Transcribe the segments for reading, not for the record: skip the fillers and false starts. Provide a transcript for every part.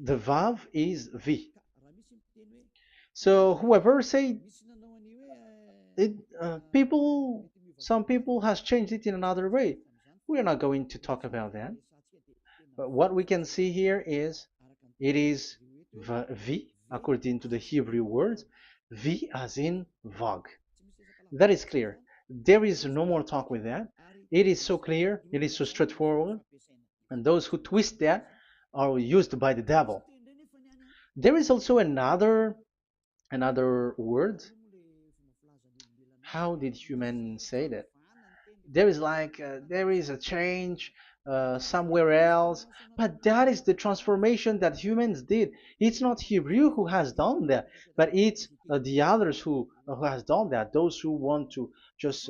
The Vav is V. So whoever say it, some people has changed it in another way. We are not going to talk about that. But what we can see here is it is V according to the Hebrew word, V as in Vag. That is clear. There is no more talk with that. It is so clear. It is so straightforward. And those who twist that are used by the devil. There is also another word. How did human say that? There is there is a change somewhere else, but that is the transformation that humans did. It's not Hebrew who has done that, but it's the others who has done that. Those who want to just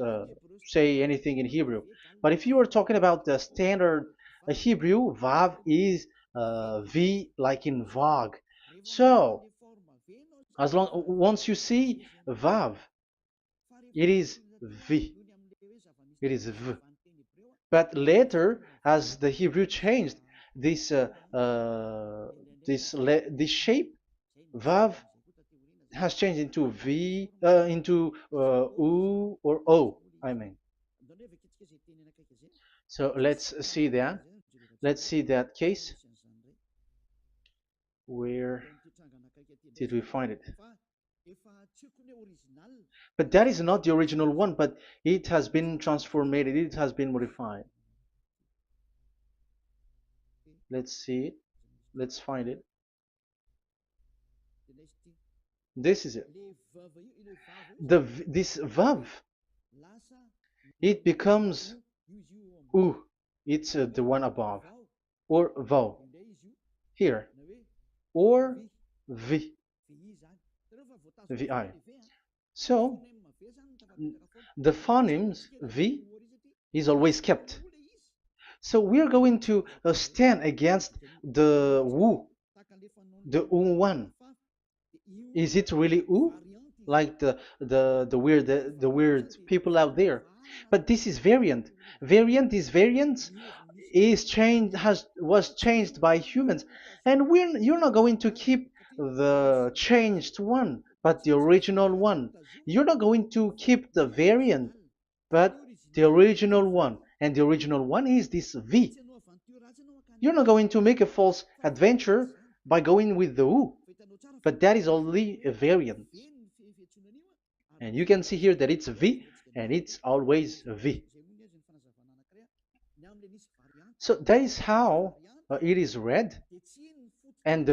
say anything in Hebrew. But if you are talking about the standard Hebrew, Vav is V like in Vag. So as long once you see Vav, it is V. It is V. But later, as the Hebrew changed, this this shape Vav has changed into V, into U or O. I mean. So let's see that. Let's see that case. Where did we find it? But that is not the original one, but it has been transformed, it has been modified. Let's see it. Let's find it. This is it. This vav, it becomes u. It's the one above, or vau here, or vi, vi. So the phonemes v is always kept. So we are going to stand against the wu, the u1. Is it really u? Like the weird people out there. But this is variant. This variant is changed was changed by humans, and you're not going to keep the changed one, but the original one. You're not going to keep the variant, but the original one, and the original one is this V. You're not going to make a false adventure by going with the U, but that is only a variant. And you can see here that it's V, and it's always a V. So that is how it is read, and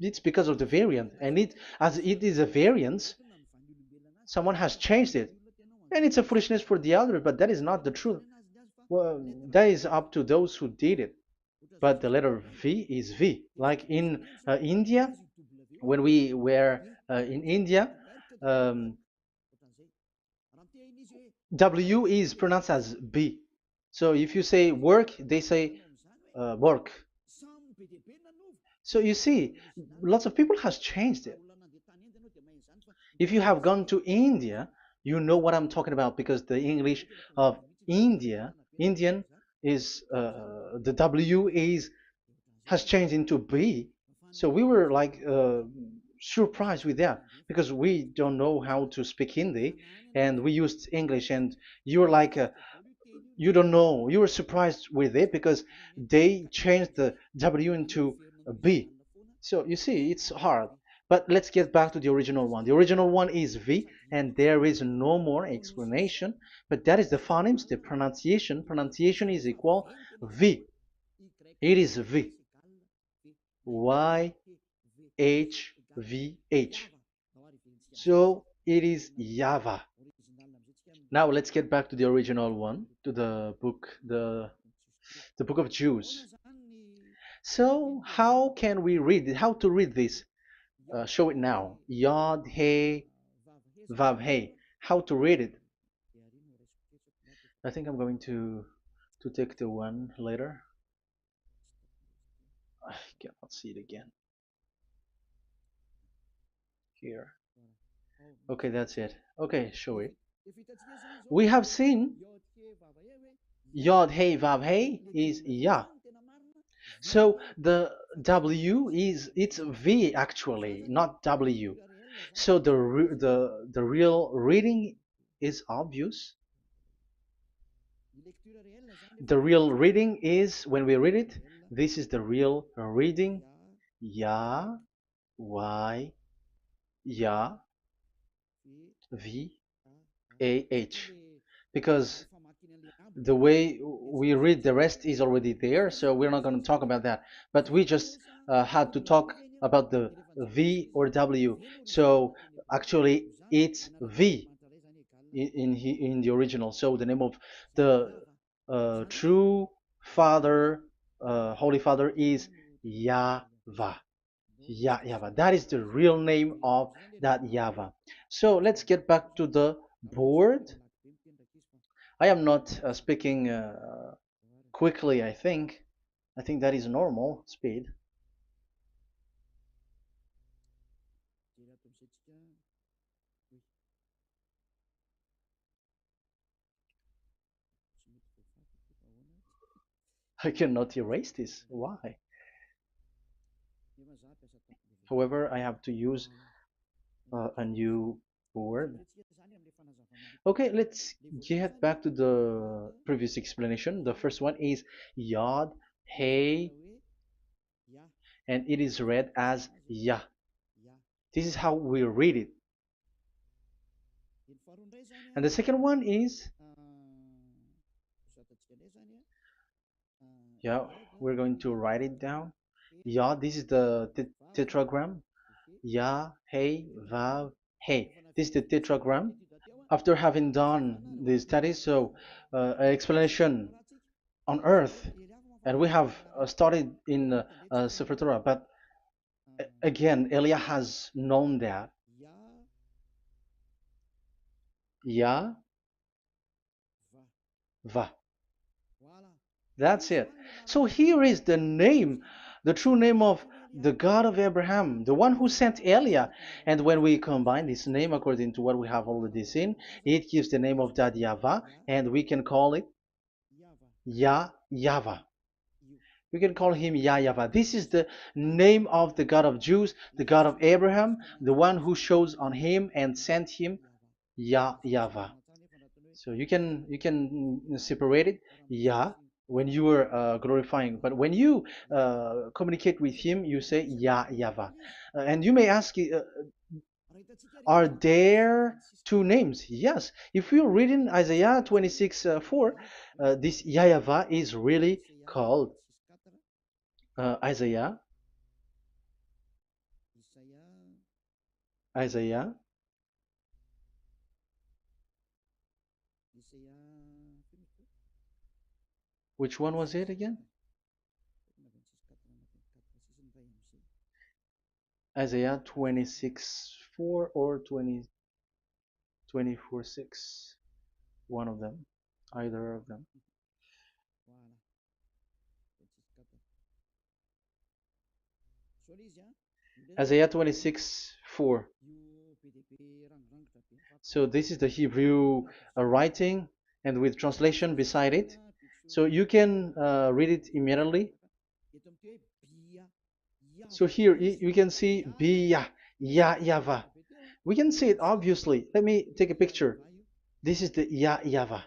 it's because of the variant, and as it is a variance, someone has changed it, and it's a foolishness for the other, but that is not the truth. Well, that is up to those who did it. But the letter V is V. Like in India, when we were in India, W is pronounced as B. So if you say work, they say work. So you see, lots of people has changed it. If you have gone to India, you know what I'm talking about, because the English of Indian is the W has changed into B. So we were like surprised with that, because we don't know how to speak Hindi, and we used English, and you were like you don't know, you were surprised with it because they changed the W into a B. So you see, it's hard. But let's get back to the original one. The original one is V, and there is no more explanation. But that is the phonemes, the pronunciation. Pronunciation is equal V. It is V. Y H V H. So it is YAHVAH. Now let's get back to the original one, to the book, the book of Jews. So how can we read it? How to read this? Show it now. Yod He Vav He. How to read it? I think I'm going to take the one later. I cannot see it again. Here. Okay, that's it. Okay, show it. We have seen Yod He Vav He is Yah. So the W is it's V actually, not W. So the real reading is obvious. The real reading is when we read it, this is the real reading. Ya, Y, Ya, V, A, H. Because the way we read the rest is already there, so we're not going to talk about that. But we just had to talk about the V or W. So actually, it's V in the original. So the name of the true Father, Holy Father, is YAHVAH. YAHVAH. That is the real name of that YAHVAH. So let's get back to the board. I am not speaking quickly, I think. I think that is normal speed. I cannot erase this. Why? However, I have to use a new board. Okay, let's get back to the previous explanation. The first one is Yod, Hey, and it is read as Yah. This is how we read it. And the second one is, yeah, we're going to write it down. Yah, this is the tetragram. Yah, Hey, Vav, Hey. This is the tetragram. After having done the study, so an explanation on earth, and we have started in Sefer Torah, but again, Elia has known that. Yah, Va. That's it. So here is the name, the true name of the God of Abraham, the one who sent Elia. And when we combine this name according to what we have already seen, it gives the name of that Yahvah, and we can call it Yahvah. We can call him YAHVAH. This is the name of the God of Jews, the God of Abraham, the one who shows on him and sent him, YAHVAH. So you can separate it, Yah, when you are glorifying, but when you communicate with him, you say YAHVAH. And you may ask, are there two names? Yes. If you're reading Isaiah 26:4, this YAHVAH is really called Isaiah, Isaiah. Which one was it again? Isaiah 26:4 or 24:6. One of them, either of them. Isaiah 26:4. So this is the Hebrew writing, and with translation beside it. So you can read it immediately. So here you can see Biyah, YAHVAH. We can see it obviously. Let me take a picture. This is the YAHVAH.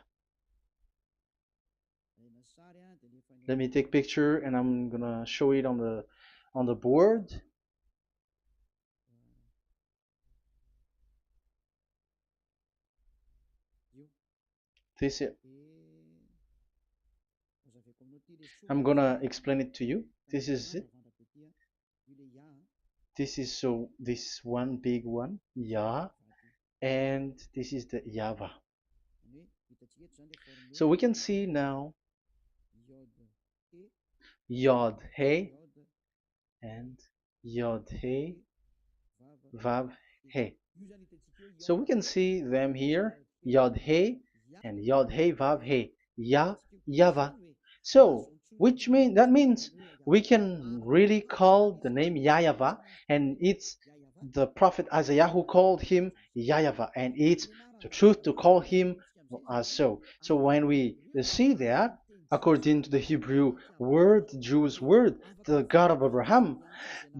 Let me take picture and I'm gonna show it on the board. This is it. I'm gonna explain it to you. This is it. This is so this one big one, Yah, and this is the YAHVAH. So we can see now Yod He and Yod He Vav He. So we can see them here, Yod He and Yod He Vav He, YAHVAH. So that means we can really call the name YAHVAH, and it's the prophet Isaiah who called him YAHVAH, and it's the truth to call him as so. So when we see that, according to the Hebrew word, the Jewish word, the God of Abraham.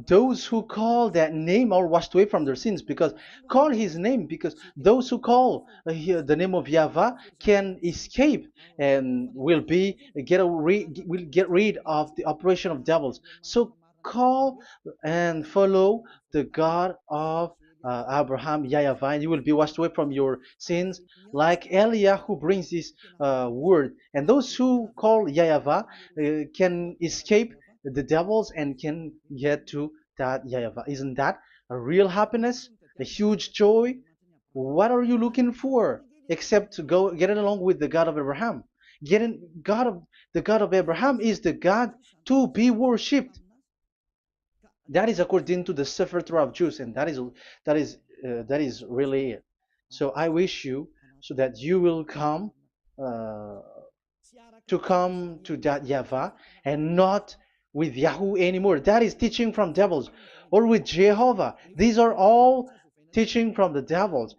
Those who call that name are washed away from their sins, because call his name, because those who call the name of Yahweh can escape and will get rid of the operation of devils. So call and follow the God of Abraham, Yahweh, and you will be washed away from your sins, like Eliah who brings this word. And those who call Yahweh can escape the devils and can get to that Yahweh. Isn't that a real happiness, a huge joy? What are you looking for except to go getting along with the God of Abraham? Getting God of the God of Abraham is the God to be worshipped. That is according to the Sefer Torah of Jews, and that is really it. So I wish you so that you will uh, come to that Yahweh and not with Yahoo anymore. That is teaching from devils, or with Jehovah. These are all teaching from the devils.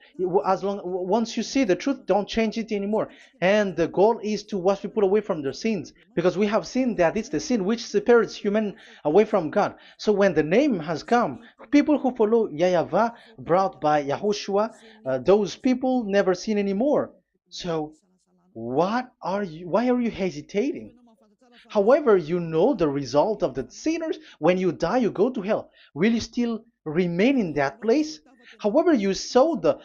As long once you see the truth, don't change it anymore. And the goal is to wash people away from their sins, because we have seen that it's the sin which separates human away from God. So when the name has come, people who follow Yahweh brought by Yahushua, those people never sin anymore. So why are you hesitating? However, you know the result of the sinners. When you die, you go to hell. Will you still remain in that place? However, you saw the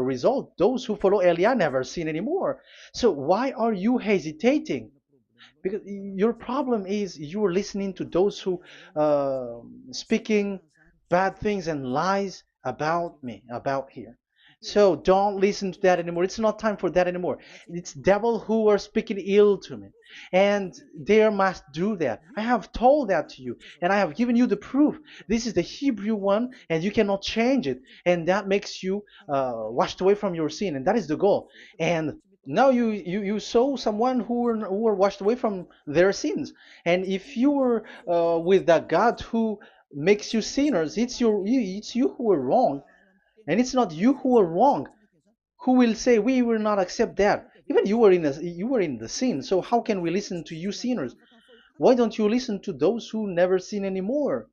result. Those who follow Eliah never sin anymore. So why are you hesitating? Because your problem is you're listening to those who speaking bad things and lies about me, about here. So don't listen to that anymore. It's not time for that anymore. It's devil who are speaking ill to me, and they must do that. I have told that to you, and I have given you the proof. This is the Hebrew one, and you cannot change it, and that makes you washed away from your sin, and that is the goal. And now you saw someone who were washed away from their sins, and if you were with that God who makes you sinners, it's you who are wrong, and it's not you who are wrong. Who will say we will not accept that? Even you were in the sin, so how can we listen to you sinners? Why don't you listen to those who never sin anymore?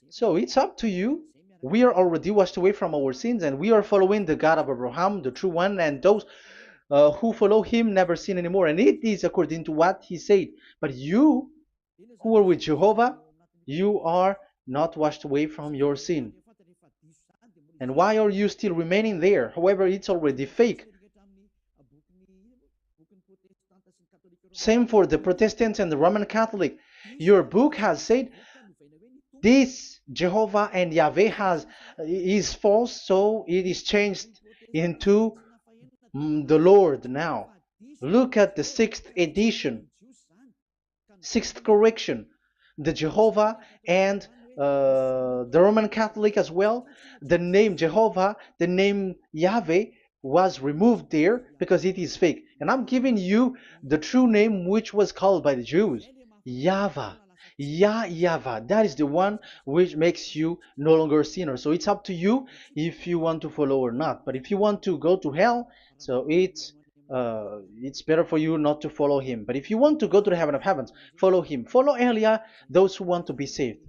So it's up to you. We are already washed away from our sins, and we are following the God of Abraham, the true one, and those who follow him never sin anymore. And it is according to what he said. But you who are with Jehovah, you are not washed away from your sin. And why are you still remaining there? However, it's already fake. Same for the Protestants and the Roman Catholic. Your book has said this Jehovah and Yahweh is false, so it is changed into the Lord now. Look at the sixth edition, sixth correction. The Jehovah and the Roman Catholic as well. The name Jehovah, the name Yahweh was removed there because it is fake. And I'm giving you the true name which was called by the Jews, Yahvah. Yahvah. That is the one which makes you no longer a sinner. So it's up to you if you want to follow or not. But if you want to go to hell, so it's better for you not to follow him. But if you want to go to the heaven of heavens, follow him. Follow Elia, those who want to be saved.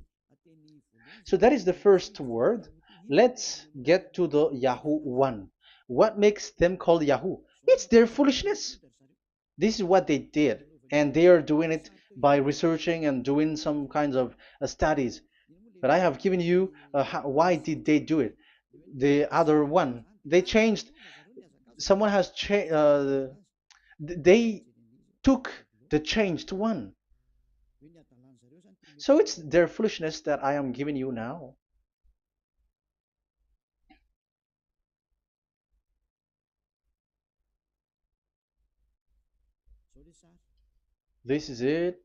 So that is the first word. Let's get to the Yahoo one. What makes them called Yahoo? It's their foolishness. This is what they did, and they are doing it by researching and doing some kinds of studies. But I have given you why did they do it. The other one, they changed. Someone has changed. They took the changed one. So it's their foolishness that I am giving you now. This is it.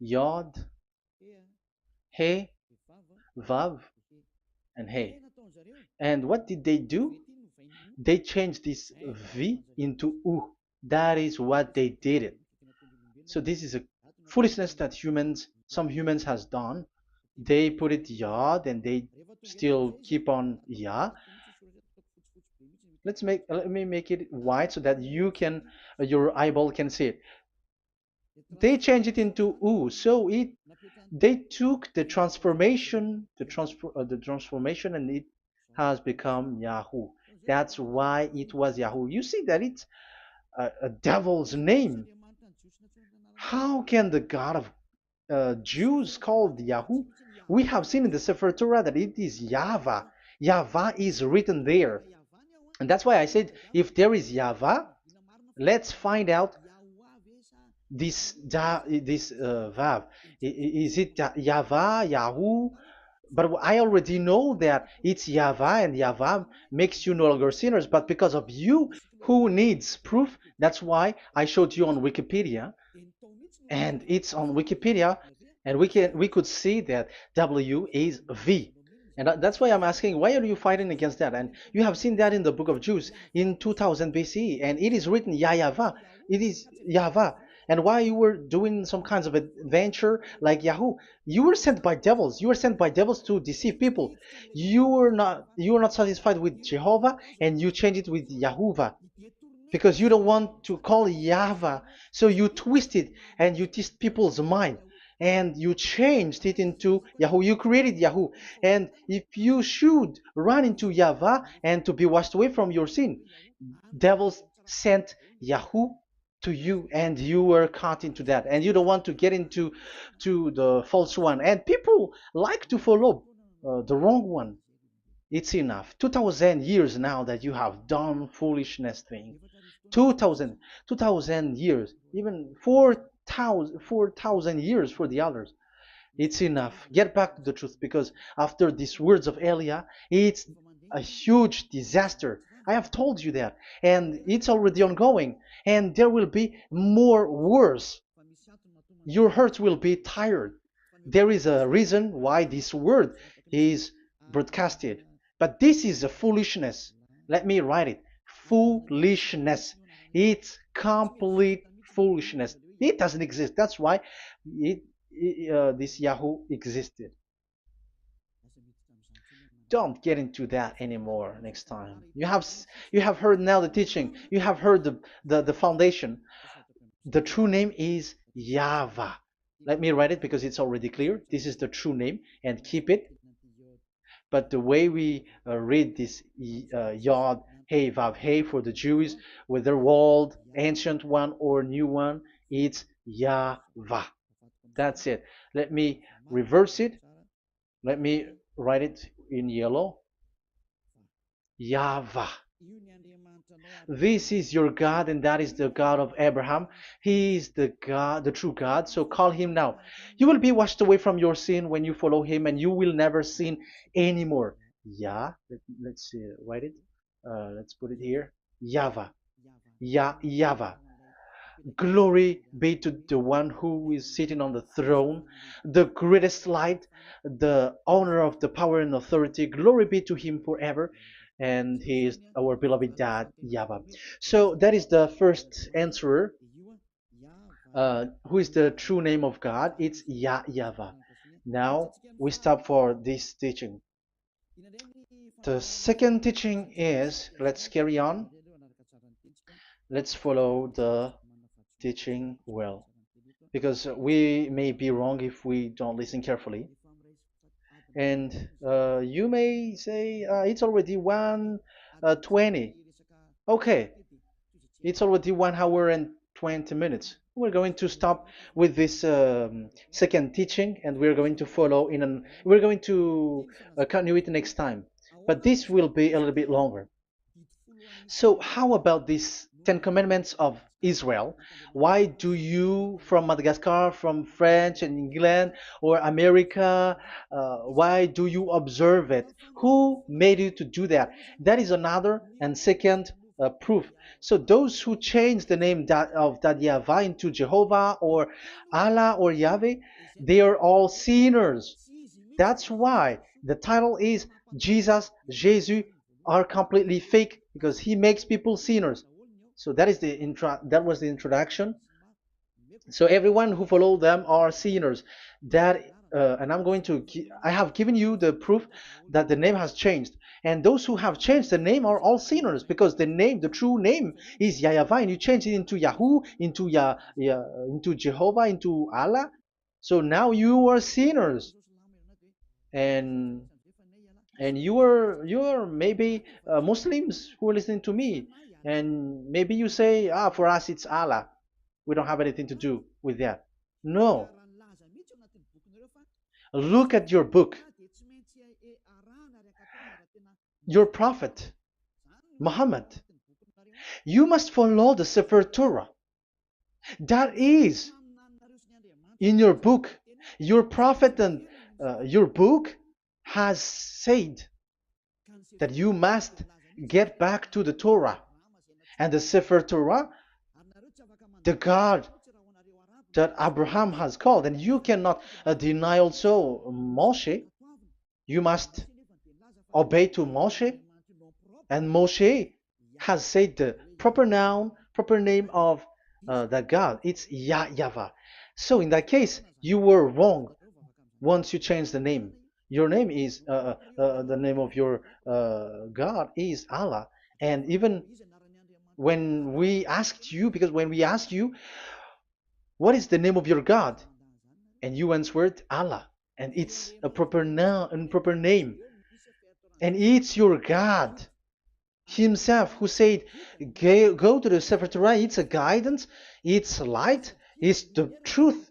Yod, He, Vav, and He. And what did they do? They changed this V into U. That is what they did it. So this is a foolishness that some humans has done. They put it Yod and they still keep on Ya. Let me make it white so that you can your eyeball can see it. They changed it into U, so it they took the transformation, and it has become Yahoo. That's why it was Yahoo. You see that it's a devil's name. How can the God of Jews called Yahoo? We have seen in the Sefer Torah that it is Yahvah. Yahvah is written there. And that's why I said if there is Yahvah, let's find out this Vav. Is it Yahvah, Yahoo? But I already know that it's Yahvah, and Yahvah makes you no longer sinners. But because of you, who needs proof? That's why I showed you on Wikipedia, and it's on Wikipedia, and we could see that W is V. And that's why I'm asking, why are you fighting against that? And you have seen that in the book of Jude in 2000 BCE, and it is written Yahvah. It is Yahvah. And why you were doing some kinds of adventure like Yahoo? You were sent by devils. You were sent by devils to deceive people. You were not satisfied with Jehovah, and you changed it with Yahuwah because you don't want to call Yahweh. So you twist it and you twist people's mind and you changed it into Yahoo. You created Yahoo. And if you should run into Yahweh and to be washed away from your sin, devils sent Yahoo to you and you were caught into that and you don't want to get into the false one, and people like to follow the wrong one. It's enough. 2000 years now that you have done foolishness thing. 2000 years, even 4,000 years for the others. It's enough. Get back to the truth, because after these words of Elia, it's a huge disaster. I have told you that, and it's already ongoing, and there will be more worse. Your heart will be tired. There is a reason why this word is broadcasted. But this is a foolishness. Let me write it. Foolishness. It's complete foolishness. It doesn't exist. That's why this Yahoo existed. Don't get into that anymore next time. You have heard now the teaching. You have heard the foundation. The true name is Yahvah. Let me write it because it's already clear. This is the true name, and keep it. But the way we read this Yod, Hey, Vav, Hey for the Jews, whether old, ancient one or new one, it's Yahvah. That's it. Let me reverse it. Let me write it in yellow. Yahvah. This is your God, and that is the God of Abraham. He is the God, the true God. So call him now. You will be washed away from your sin when you follow him, and you will never sin anymore. Let's see, write it. Let's put it here. Yahvah. Yahvah. Glory be to the one who is sitting on the throne, the greatest light, the owner of the power and authority. Glory be to him forever. And he is our beloved dad, Yahweh. So that is the first answer. Who is the true name of God? It's Yahweh. Now we stop for this teaching. The second teaching is, let's carry on. Let's follow the teaching well, because we may be wrong if we don't listen carefully. And you may say it's already 1:20. Okay, it's already 1 hour and 20 minutes. We're going to stop with this second teaching, and we're going to follow we're going to continue it next time. But this will be a little bit longer. So how about these 10 commandments of Israel? Why do you from Madagascar, from France and England or America, why do you observe it? Who made you to do that? That is another and second proof. So those who change the name of Yahweh into Jehovah or Allah or Yahweh, they are all sinners. That's why the title is Jesus are completely fake, because he makes people sinners. So that was the introduction. So everyone who follow them are sinners. And I have given you the proof that the name has changed. And those who have changed the name are all sinners, because the name, the true name, is YAHVAH, and you change it into Yahoo, into into Jehovah, into Allah. So now you are sinners, and you are maybe Muslims who are listening to me, and maybe you say, ah, for us it's Allah. We don't have anything to do with that. No, look at your book, your prophet Muhammad. You must follow the Sefer Torah. That is in your book. Your prophet and your book has said that you must get back to the Torah. And the Sefer Torah, the God that Abraham has called. And you cannot deny also Moshe. You must obey to Moshe. And Moshe has said the proper noun, proper name of the God. It's YAHVAH. So in that case, you were wrong once you change the name. Your name is, the name of your God is Allah. And even when we asked you, because when we asked you, what is the name of your God? And you answered Allah. And it's a proper noun and proper name. And it's your God Himself who said, go to the Sefer Torah. It's a guidance, it's light, it's the truth.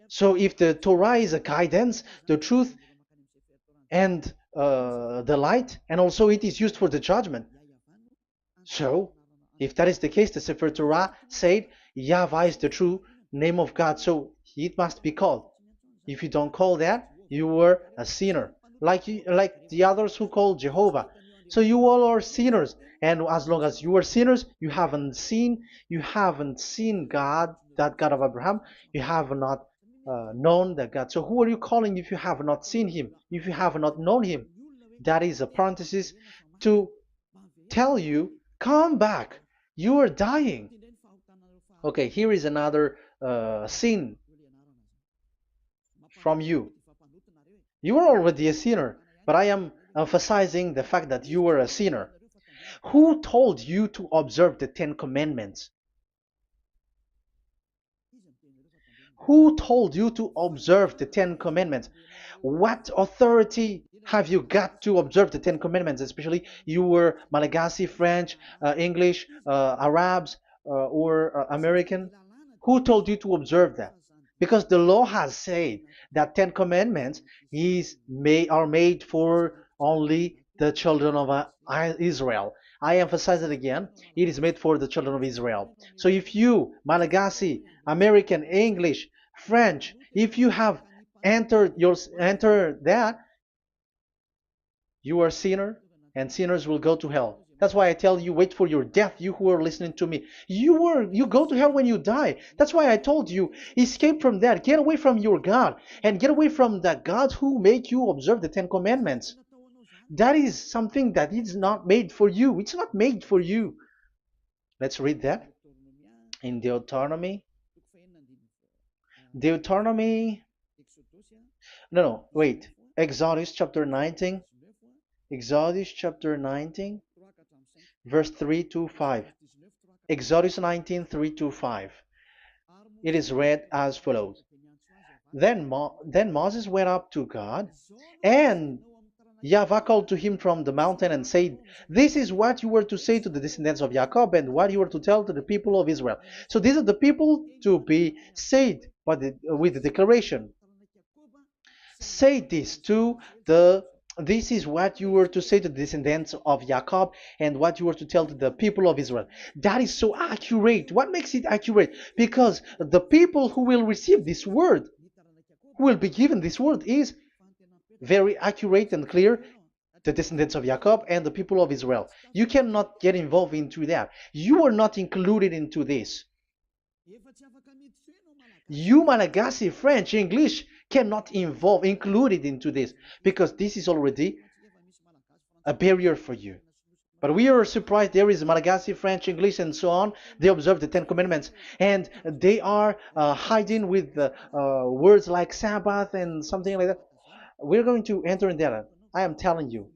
So if the Torah is a guidance, the truth, and the light, and also it is used for the judgment. So if that is the case, the Sefer Torah said YAHVAH is the true name of God, so it must be called. If you don't call that, you were a sinner, like the others who call Jehovah. So you all are sinners, and as long as you are sinners, you haven't seen God, that God of Abraham. You have not known that God. So who are you calling if you have not seen Him? If you have not known Him? That is a parenthesis to tell you, come back. You are dying. Okay, here is another sin from you. You are already a sinner, but I am emphasizing the fact that you were a sinner. Who told you to observe the 10 Commandments? Who told you to observe the 10 Commandments? What authority have you got to observe the 10 Commandments? Especially you were Malagasy, French, English, Arabs, or American. Who told you to observe that? Because the law has said that 10 Commandments are made for only the children of Israel. I emphasize it again. It is made for the children of Israel. So if you, Malagasy, American, English, French, if you have entered that, you are a sinner, and sinners will go to hell. That's why I tell you, wait for your death, you who are listening to me. You go to hell when you die. That's why I told you, escape from that. Get away from your God, and get away from that God who made you observe the 10 Commandments. That is something that is not made for you. It's not made for you. Let's read that in Deuteronomy. No, wait. Exodus chapter 19. Exodus chapter 19, verse 3 to 5. Exodus 19, 3 to 5. It is read as follows. Then Moses went up to God, and YAHVAH called to him from the mountain and said, this is what you were to say to the descendants of Jacob, and what you were to tell to the people of Israel. So these are the people to be saved with the declaration. Say this this is what you were to say to the descendants of Jacob, and what you were to tell to the people of Israel. That is so accurate. What makes it accurate? Because the people who will receive this word, who will be given this word, is very accurate and clear. The descendants of Jacob and the people of Israel. You cannot get involved into that. You are not included into this. You, Malagasy, French, English, cannot included into this, because this is already a barrier for you. But we are surprised there is Malagasy, French, English, and so on. They observe the 10 Commandments, and they are hiding with words like Sabbath and something like that. We're going to enter in that. I am telling you,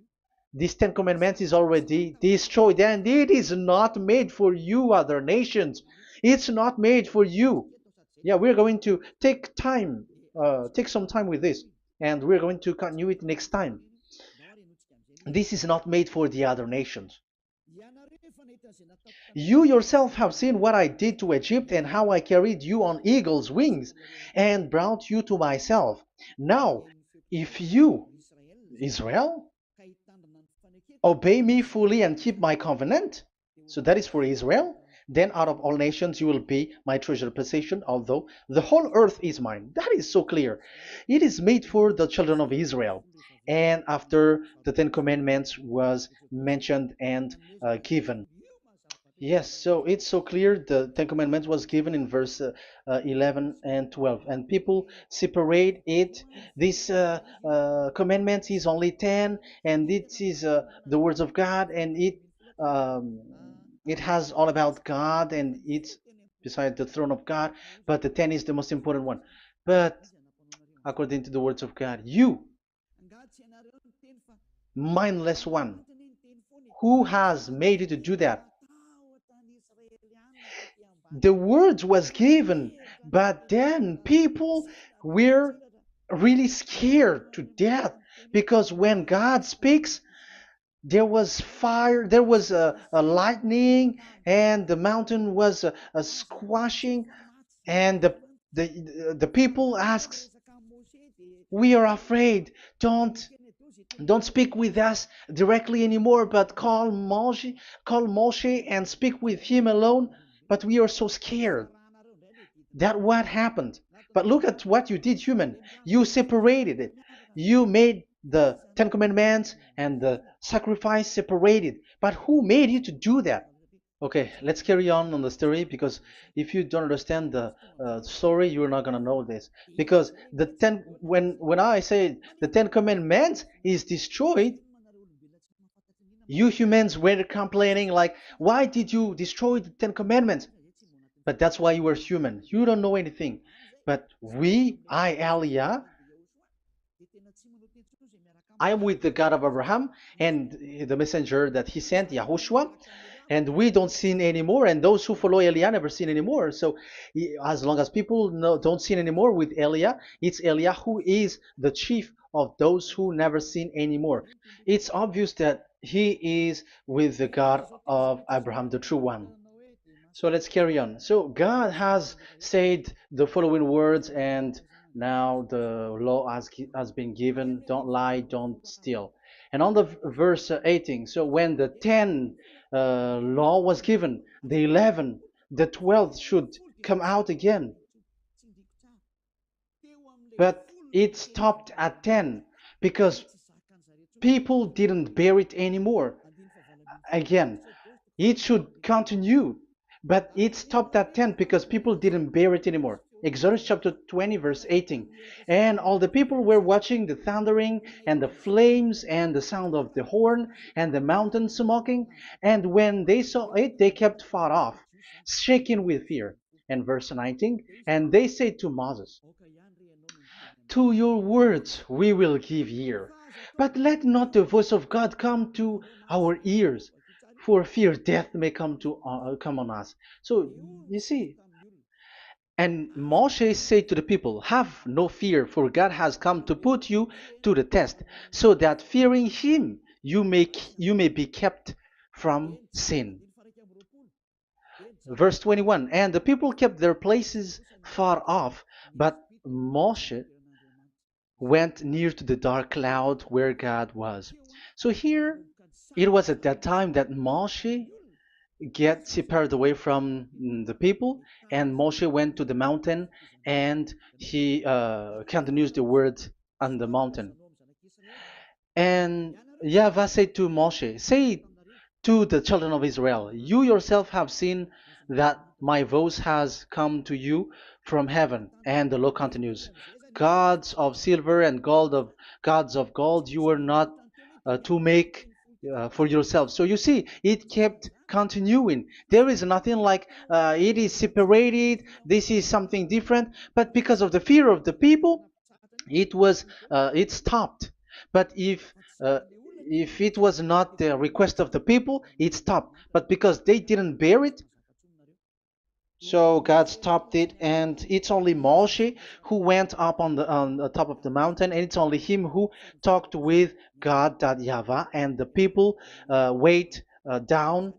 This Ten Commandments is already destroyed, and it is not made for you, other nations. It's not made for you. Yeah, we're going to take some time with this, and we're going to continue it next time. This is not made for the other nations. You yourself have seen what I did to Egypt and how I carried you on eagle's wings and brought you to myself. Now, if you, Israel, obey me fully and keep my covenant, so that is for Israel, then out of all nations you will be my treasured possession, although the whole earth is mine. That is so clear. It is made for the children of Israel. And after the Ten Commandments was mentioned and given. Yes, so it's so clear. The Ten Commandments was given in verse 11 and 12, and people separate it. This commandment is only 10, and it is the words of God, and um, it has all about God, and it's beside the throne of God. But the 10 is the most important one. But according to the words of God, you, mindless one, who has made you to do that? The words was given, but then people were really scared to death because when God speaks, there was fire, there was a lightning, and the mountain was a squashing, and the people asks, "We are afraid. Don't speak with us directly anymore, but call Moshe and speak with him alone." But we are so scared. That what happened. But look at what you did, human. You separated it. You made the Ten Commandments and the sacrifice separated. But who made you to do that? Okay, let's carry on the story because if you don't understand the story, you're not gonna know this. Because when I say the Ten Commandments is destroyed, you humans were complaining like, why did you destroy the Ten Commandments? But that's why you were human. You don't know anything. But Elia, I am with the God of Abraham and the messenger that he sent, YAHOSHUAH, and we don't sin anymore. And those who follow Elia never sin anymore. So as long as people don't sin anymore with Elia, it's Elia who is the chief of those who never sin anymore. It's obvious that he is with the God of Abraham, the true one. So let's carry on. So God has said the following words, and now the law has been given: don't lie, don't steal. And on the verse 18, so when the 10 law was given, the 11, the 12th should come out again. But it stopped at 10 because people didn't bear it anymore. Again, it should continue, but it stopped at 10 because people didn't bear it anymore. Exodus chapter 20, verse 18. And all the people were watching the thundering and the flames and the sound of the horn and the mountain smoking. And when they saw it, they kept far off, shaking with fear. And verse 19, and they said to Moses, to your words we will give ear, but let not the voice of God come to our ears, for fear death may come on us. So you see, and Moshe said to the people, have no fear, for God has come to put you to the test, so that fearing him you may be kept from sin. Verse 21, and the people kept their places far off, but Moshe went near to the dark cloud where God was. So here, it was at that time that Moshe get separated away from the people, and Moshe went to the mountain, and he continues the word on the mountain. And YAHVAH said to Moshe, say to the children of Israel, you yourself have seen that my voice has come to you from heaven. And the law continues, gods of silver and gods of gold you were not to make for yourself. So you see, it kept continuing. There is nothing like it is separated, this is something different, but because of the fear of the people, it stopped. But if if it was not the request of the people, it stopped. But because they didn't bear it, so God stopped it, and it's only Moshe who went up on the top of the mountain, and it's only him who talked with God, that YAHVAH, and the people wait down,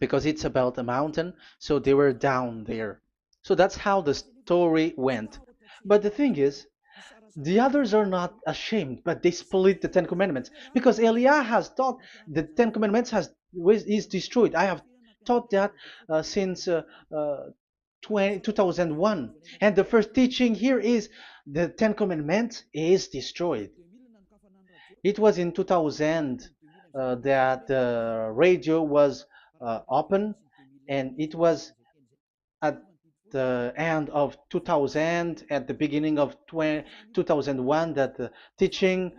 because it's about a mountain, so they were down there. So that's how the story went. But the thing is, the others are not ashamed, but they split the Ten Commandments because Eliah has taught the Ten Commandments is destroyed. I have taught that since uh, 2001, and the first teaching here is the Ten Commandments is destroyed. It was in 2000 that the radio was open, and it was at the end of 2000, at the beginning of 2001, that the teaching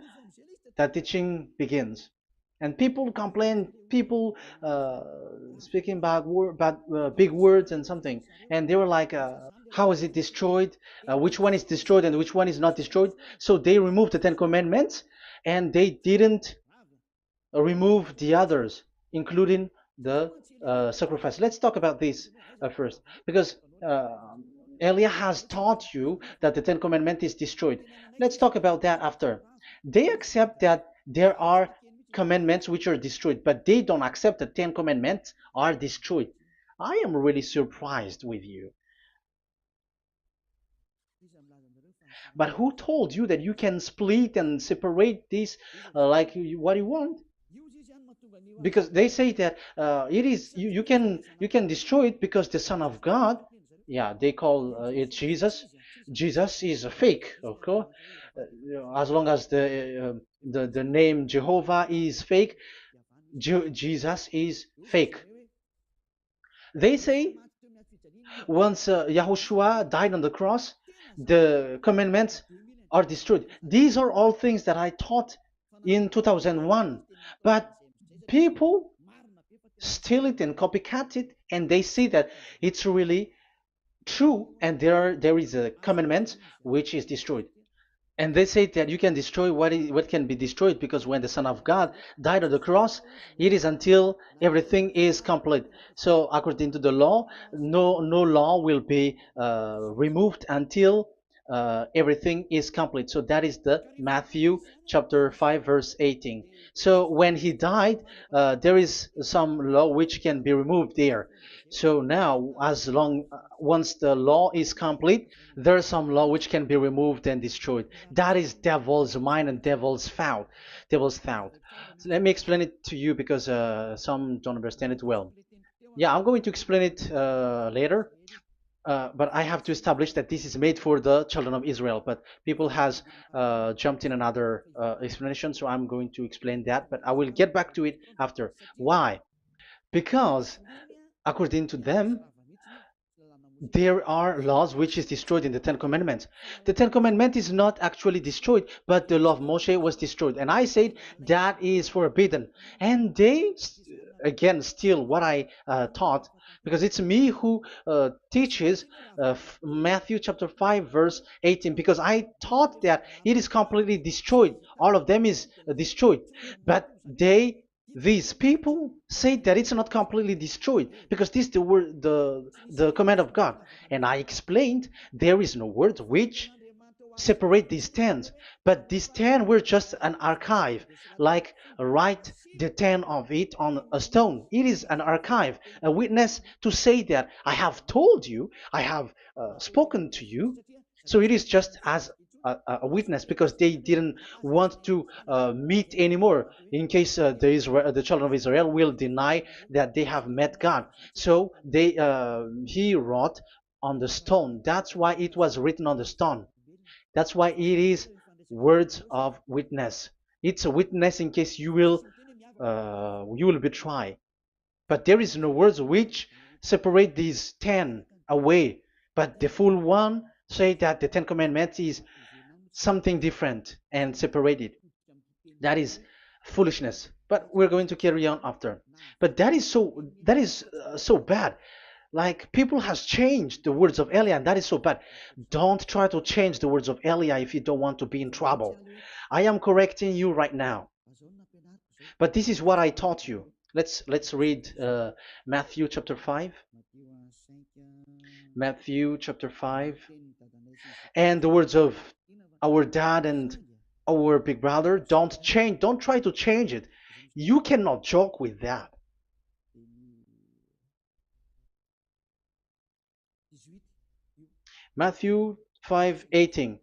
that teaching begins. And people complain, people uh, speaking bad big words and something, and they were like, how is it destroyed, which one is destroyed and which one is not destroyed. So they removed the Ten Commandments, and they didn't remove the others, including the sacrifice. Let's talk about this first, because Elia has taught you that the Ten Commandments is destroyed. Let's talk about that after. They accept that there are commandments which are destroyed, but they don't accept that 10 commandments are destroyed. I am really surprised with you. But who told you that you can split and separate this like what you want? Because they say that it is you can destroy it because the Son of God, yeah, they call it Jesus. Jesus is a fake, of course. As long as the name Jehovah is fake, Jesus is fake. They say once Yahushua died on the cross, the commandments are destroyed. These are all things that I taught in 2001, but people steal it and copycat it, and they see that it's really true, and there is a commandment which is destroyed. And they say that you can destroy what can be destroyed, because when the Son of God died on the cross, it is until everything is complete. So according to the law, no law will be removed until everything is complete. So that is the Matthew chapter 5 verse 18. So when he died, there is some law which can be removed there. So now, as long once the law is complete, there's some law which can be removed and destroyed. That is devil's mind and devil's thought. Devil's thought. So let me explain it to you, because some don't understand it well. Yeah, I'm going to explain it later. But I have to establish that this is made for the children of Israel. But people has jumped in another explanation, so I'm going to explain that. But I will get back to it after. Why? Because according to them, there are laws which is destroyed in the Ten Commandments. The Ten Commandment is not actually destroyed, but the law of Moshe was destroyed. And I said that is forbidden. And they, again, steal what I taught, because it's me who teaches Matthew chapter 5, verse 18, because I taught that it is completely destroyed. All of them is destroyed. But these people say that it's not completely destroyed, because this is the word, the command of God. And I explained there is no word which separate these tens, but these 10 were just an archive, like write the 10 of it on a stone. It is an archive, a witness to say that I have told you, I have spoken to you. So it is just as a witness, because they didn't want to meet anymore, in case the children of Israel will deny that they have met God. So he wrote on the stone. That's why it was written on the stone. That's why it is words of witness. It's a witness in case you will betray. But there is no words which separate these 10 away. But the full one say that the Ten Commandments is something different and separated. That is foolishness. But we're going to carry on after. But that is so bad. Like people has changed the words of Elia, and that is so bad. Don't try to change the words of Elia if you don't want to be in trouble. I am correcting you right now. But this is what I taught you. Let's read Matthew chapter 5. Matthew chapter 5. And the words of our dad and our big brother, don't try to change it. You cannot joke with that. Matthew 5:18.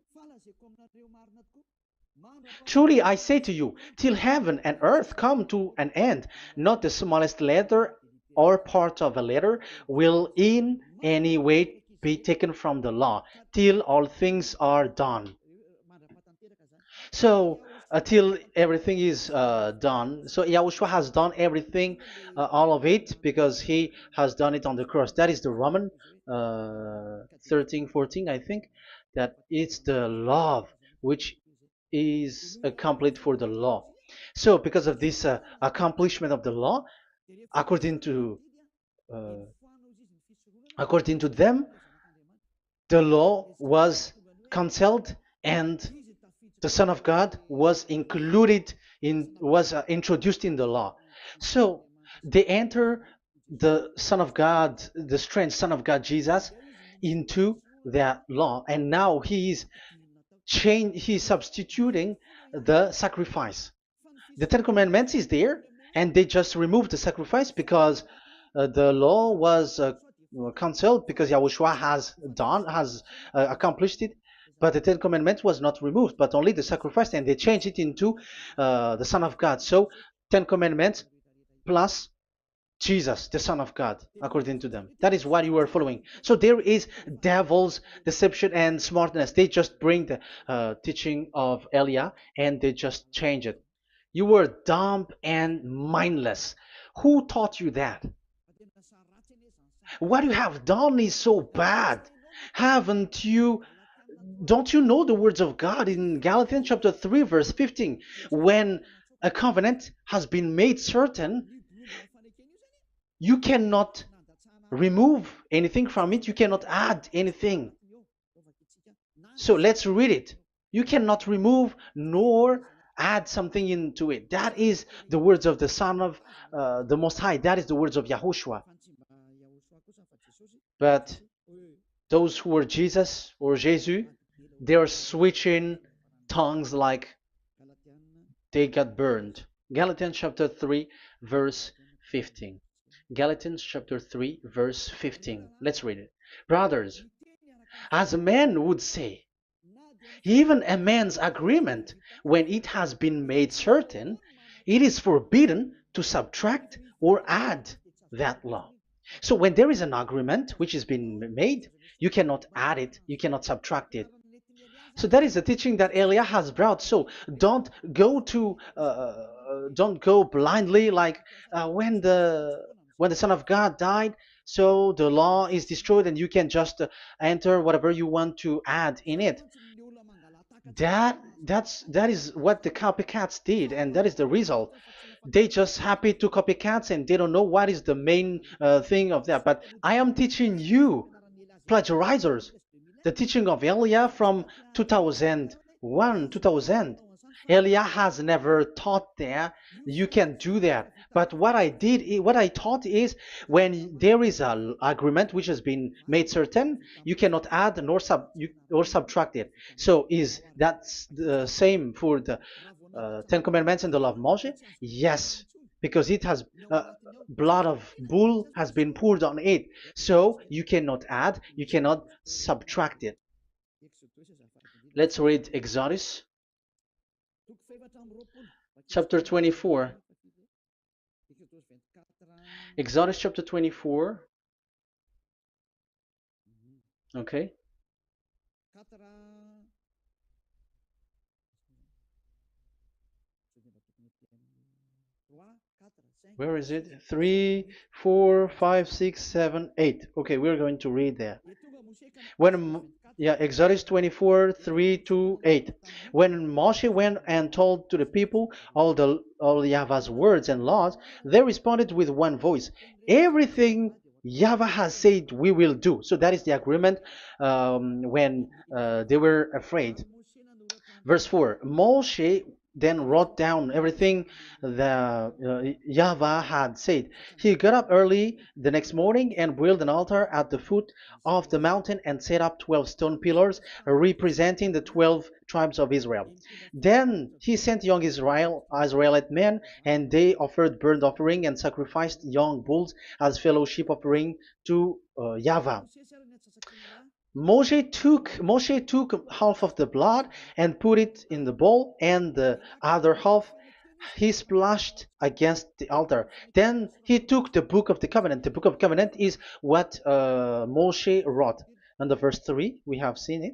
Truly I say to you, till heaven and earth come to an end, not the smallest letter or part of a letter will in any way be taken from the law, till all things are done. So until everything is done, so Yahushua has done everything, all of it, because he has done it on the cross. That is the Roman 13, 14, I think, that it's the love which is complete for the law. So because of this accomplishment of the law, according to uh, according to them, the law was cancelled and the Son of God was included in was introduced in the law. So they enter the Son of God, the strange Son of God Jesus, into that law, and now he is he's substituting the sacrifice. The Ten Commandments is there, and they just removed the sacrifice because the law was cancelled because Yahushua has accomplished it. But the Ten Commandments was not removed, but only the sacrifice, and they changed it into the Son of God. So Ten Commandments plus Jesus, the Son of God, according to them. That is what you are following. So there is devil's deception and smartness. They just bring the teaching of Elia and they just change it. You were dumb and mindless. Who taught you that? What you have done is so bad. Haven't you? Don't you know the words of God in Galatians chapter 3, verse 15? When a covenant has been made certain, you cannot remove anything from it. You cannot add anything. So let's read it. You cannot remove nor add something into it. That is the words of the Son of the Most High. That is the words of Yahushua. But those who were Jesus or Jesus, they are switching tongues like they got burned. Galatians chapter 3, verse 15. Galatians chapter 3, verse 15. Let's read it. Brothers, as a man would say, even a man's agreement, when it has been made certain, it is forbidden to subtract or add that law. So when there is an agreement which has been made, you cannot add it, you cannot subtract it. So that is the teaching that Elia has brought. So don't go blindly like when the Son of God died. So the law is destroyed, and you can just enter whatever you want to add in it. That is what the copycats did, and that is the result. They just happy to copycats, and they don't know what is the main thing of that. But I am teaching you, plagiarizers, the teaching of Elia from 2001, 2000. Elia has never taught that you can do that. But what I taught is when there is an agreement which has been made certain, you cannot add or subtract it. So is that the same for the Ten Commandments and the law of Moshe? Yes, because it has blood of bull has been poured on it. So you cannot add, you cannot subtract it. Let's read Exodus chapter 24. Exodus chapter 24. Okay. Where is it? 3, 4, 5, 6, 7, 8. Okay, we're going to read that. Exodus 24, 3 to 8. When Moshe went and told to the people all Yahvah's words and laws, they responded with one voice. Everything YAHVAH has said we will do. So that is the agreement when they were afraid. Verse 4, Moshe then wrote down everything the YAHVAH had said. He got up early the next morning and built an altar at the foot of the mountain and set up 12 stone pillars representing the 12 tribes of Israel. Then he sent young Israelite men, and they offered burnt offering and sacrificed young bulls as fellowship offering to YAHVAH. Moshe took half of the blood and put it in the bowl, and the other half he splashed against the altar. Then he took the book of the covenant. The book of covenant is what Moshe wrote. And the verse 3, we have seen it.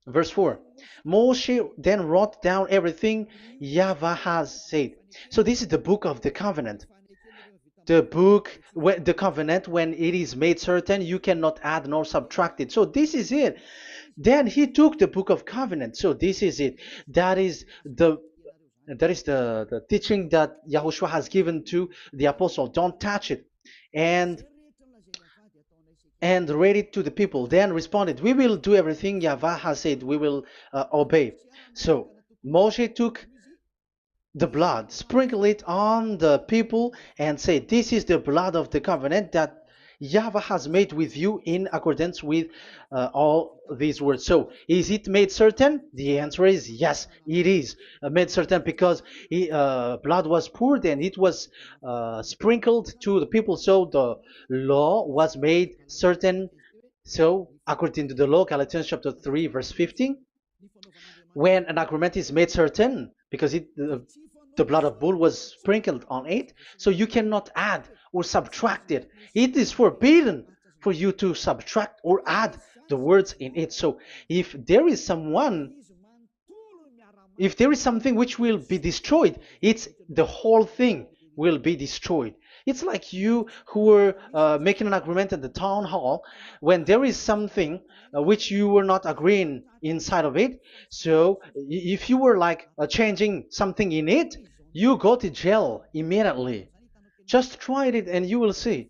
Verse 4, Moshe then wrote down everything YAHVAH has said. So this is the book of the covenant. The covenant, when it is made certain, you cannot add nor subtract it. So this is it. Then he took the book of covenant. So this is it. That is the teaching that Yahushua has given to the apostle. Don't touch it. And read it to the people. Then responded, we will do everything YAHVAH has said. We will obey. So Moshe took the blood, sprinkle it on the people, and say, this is the blood of the covenant that YAHVAH has made with you in accordance with all these words. So, is it made certain? The answer is yes, it is made certain, because blood was poured and it was sprinkled to the people. So, the law was made certain. So, according to the law, Galatians chapter 3, verse 15, when an agreement is made certain, because the blood of bull was sprinkled on it, so you cannot add or subtract it. It is forbidden for you to subtract or add the words in it. So if there is something which will be destroyed, it's the whole thing will be destroyed. It's like you who were making an agreement at the town hall, when there is something which you were not agreeing inside of it. So if you were like changing something in it, you go to jail immediately. Just try it and you will see.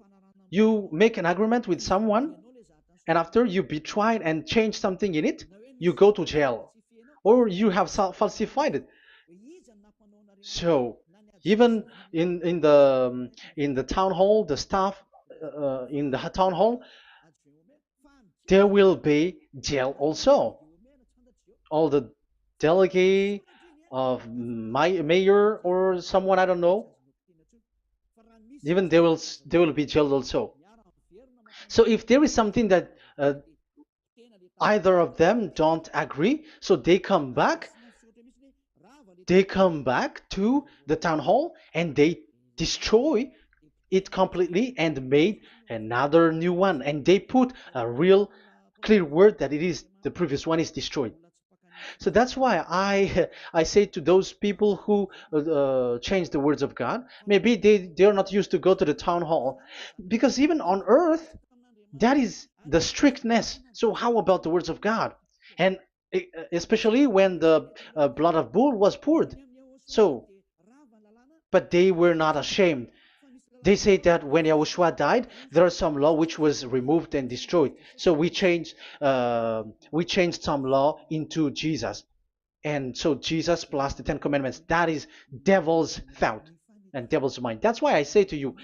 You make an agreement with someone, and after you betray and change something in it, you go to jail, or you have falsified it. So even in the town hall, the staff in the town hall, there will be jail also. All the delegate of mayor or someone, I don't know, even they will be jailed also. So if there is something that either of them don't agree, so they come back to the town hall and they destroy it completely and made another new one, and they put a real clear word that it is the previous one is destroyed. So that's why I say to those people who change the words of God, maybe they're not used to go to the town hall, because even on earth that is the strictness. So how about the words of God? And especially when the blood of bull was poured. So, but they were not ashamed. They say that when Yahushua died, there are some law which was removed and destroyed. So we changed some law into Jesus, and so Jesus plus the Ten Commandments. That is devil's thought and devil's mind. That's why I say to you,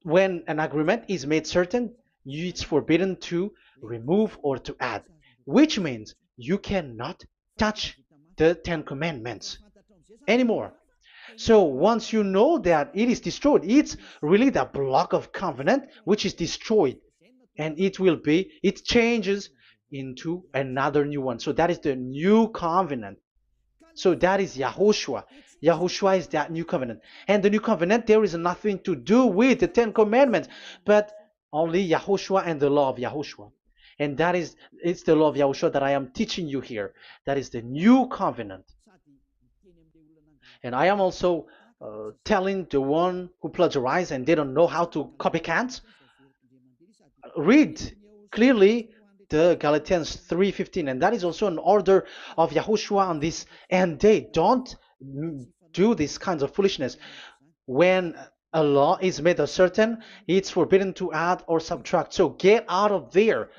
when an agreement is made certain, it's forbidden to remove or to add, which means you cannot touch the Ten Commandments anymore. So once you know that it is destroyed, it's really the block of covenant which is destroyed, and it changes into another new one. So that is the new covenant. So that is Yahushua. Yahushua is that new covenant. And the new covenant, there is nothing to do with the Ten Commandments, but only Yahushua and the law of Yahushua. And it's the law of Yahushua that I am teaching you here. That is the new covenant. And I am also telling the one who plagiarize and they don't know how to copycat, read clearly the Galatians 3:15, and that is also an order of Yahushua on this end day. Don't do these kinds of foolishness. When A law is made certain, it's forbidden to add or subtract. So get out of there